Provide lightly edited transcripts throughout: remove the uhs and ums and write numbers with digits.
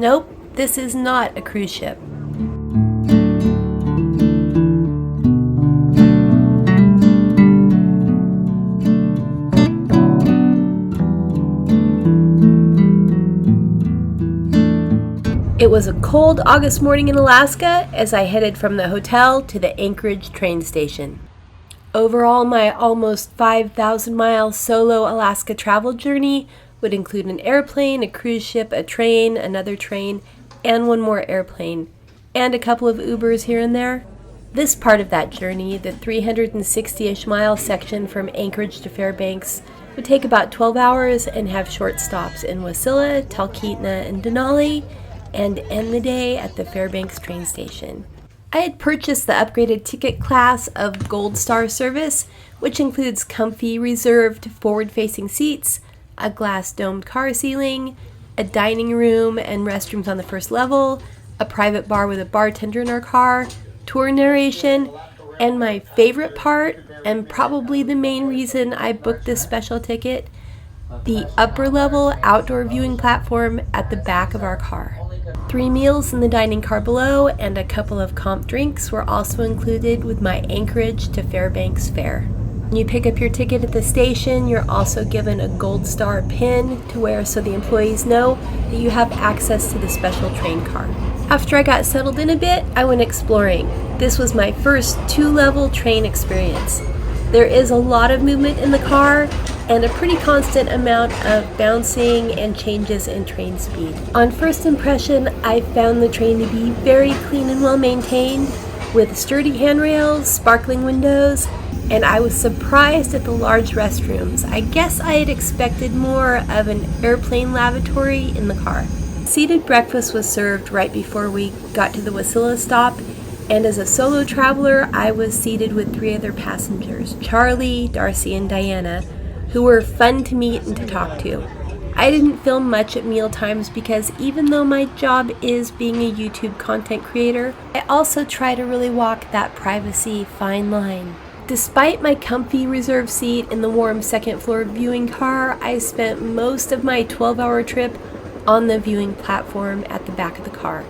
Nope, this is not a cruise ship. It was a cold August morning in Alaska as I headed from the hotel to the Anchorage train station. Overall, my almost 5,000-mile solo Alaska travel journey would include an airplane, a cruise ship, a train, another train, and one more airplane, and a couple of Ubers here and there. This part of that journey, the 360-ish mile section from Anchorage to Fairbanks, would take about 12 hours and have short stops in Wasilla, Talkeetna, and Denali, and end the day at the Fairbanks train station. I had purchased the upgraded ticket class of Gold Star service, which includes comfy, reserved, forward-facing seats, a glass-domed car ceiling, a dining room and restrooms on the first level, a private bar with a bartender in our car, tour narration, and my favorite part, and probably the main reason I booked this special ticket, the upper-level outdoor viewing platform at the back of our car. 3 meals in the dining car below and a couple of comp drinks were also included with my Anchorage to Fairbanks fare. When you pick up your ticket at the station, you're also given a Gold Star pin to wear so the employees know that you have access to the special train car. After I got settled in a bit, I went exploring. This was my first 2-level train experience. There is a lot of movement in the car and a pretty constant amount of bouncing and changes in train speed. On first impression, I found the train to be very clean and well maintained, with sturdy handrails, sparkling windows, and I was surprised at the large restrooms. I guess I had expected more of an airplane lavatory in the car. Seated breakfast was served right before we got to the Wasilla stop, and as a solo traveler, I was seated with 3 other passengers, Charlie, Darcy, and Diana, who were fun to meet and to talk to. I didn't film much at meal times because even though my job is being a YouTube content creator, I also try to really walk that privacy fine line. Despite my comfy reserved seat in the warm second floor viewing car, I spent most of my 12-hour trip on the viewing platform at the back of the car.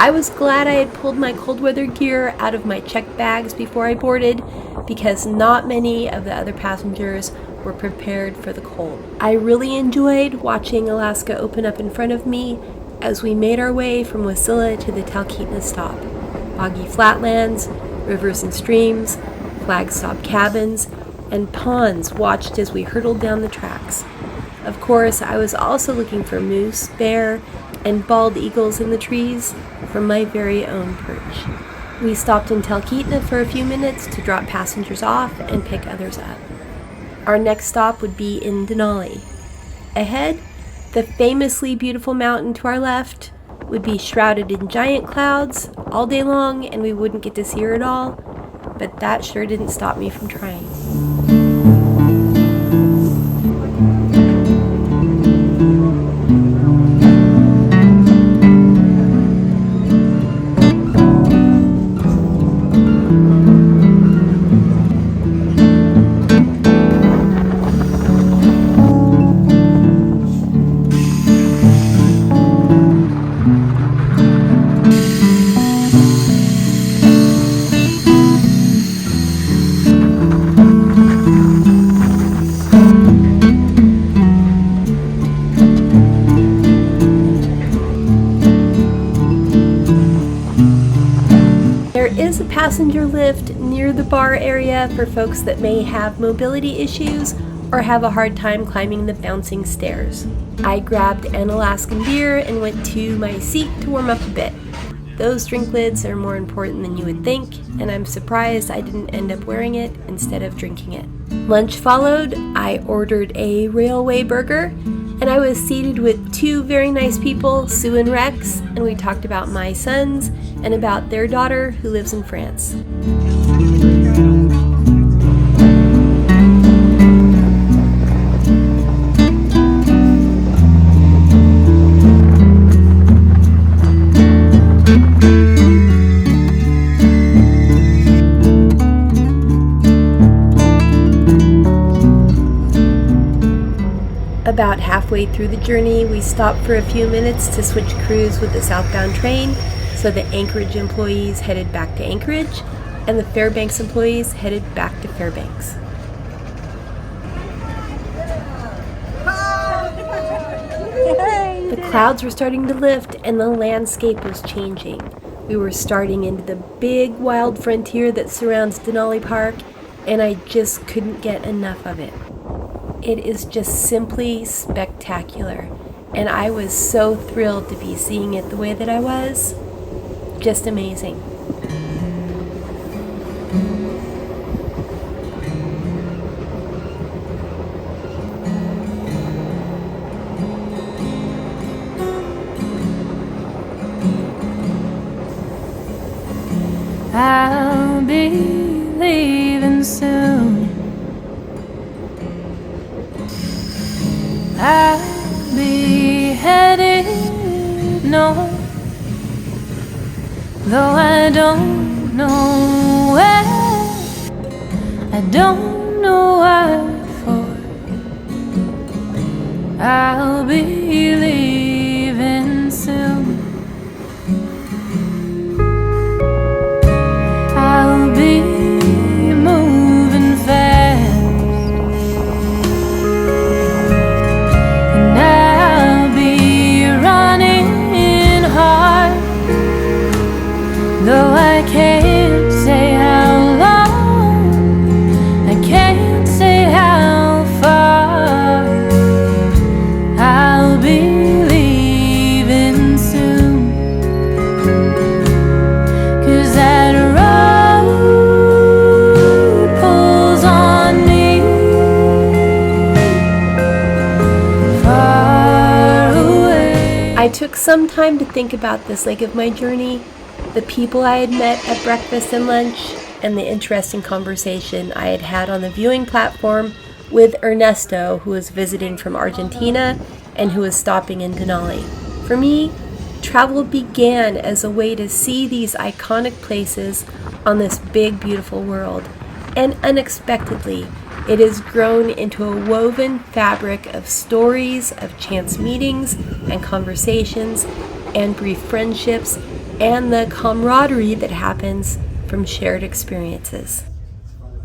I was glad I had pulled my cold weather gear out of my checked bags before I boarded because not many of the other passengers were prepared for the cold. I really enjoyed watching Alaska open up in front of me as we made our way from Wasilla to the Talkeetna stop. Boggy flatlands, rivers and streams, flag stop cabins, and ponds watched as we hurtled down the tracks. Of course, I was also looking for moose, bear, and bald eagles in the trees from my very own perch. We stopped in Talkeetna for a few minutes to drop passengers off and pick others up. Our next stop would be in Denali. Ahead, the famously beautiful mountain to our left would be shrouded in giant clouds all day long, and we wouldn't get to see her at all, but that sure didn't stop me from trying. Passenger lift near the bar area for folks that may have mobility issues or have a hard time climbing the bouncing stairs. I grabbed an Alaskan beer and went to my seat to warm up a bit. Those drink lids are more important than you would think, and I'm surprised I didn't end up wearing it instead of drinking it. Lunch followed. I ordered a railway burger, and I was seated with 2 very nice people, Sue and Rex, and we talked about my sons and about their daughter who lives in France. A About halfway through the journey, we stopped for a few minutes to switch crews with the southbound train, so the Anchorage employees headed back to Anchorage, and the Fairbanks employees headed back to Fairbanks. The clouds were starting to lift and the landscape was changing. We were starting into the big wild frontier that surrounds Denali Park, and I just couldn't get enough of it. It is just simply spectacular, and I was so thrilled to be seeing it the way that I was. Just amazing. I'll be leaving soon. I'll be headed north, though I don't know where, I don't know why for. I'll be leaving soon. I'll be moving fast, and I'll be running hard, though I can't say how long, I can't say how far. I'll be leaving soon, 'cause that I took some time to think about this leg of my journey, the people I had met at breakfast and lunch, and the interesting conversation I had had on the viewing platform with Ernesto, who was visiting from Argentina and who was stopping in Denali. For me, travel began as a way to see these iconic places on this big, beautiful world, and unexpectedly, it has grown into a woven fabric of stories, of chance meetings and conversations, and brief friendships, and the camaraderie that happens from shared experiences.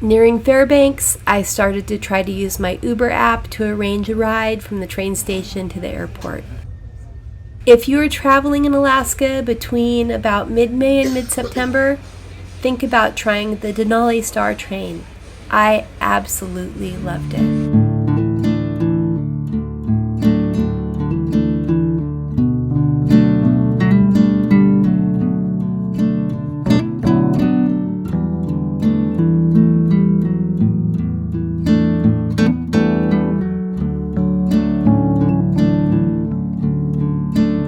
Nearing Fairbanks, I started to try to use my Uber app to arrange a ride from the train station to the airport. If you are traveling in Alaska between about mid-May and mid-September, think about trying the Denali Star train. I absolutely loved it.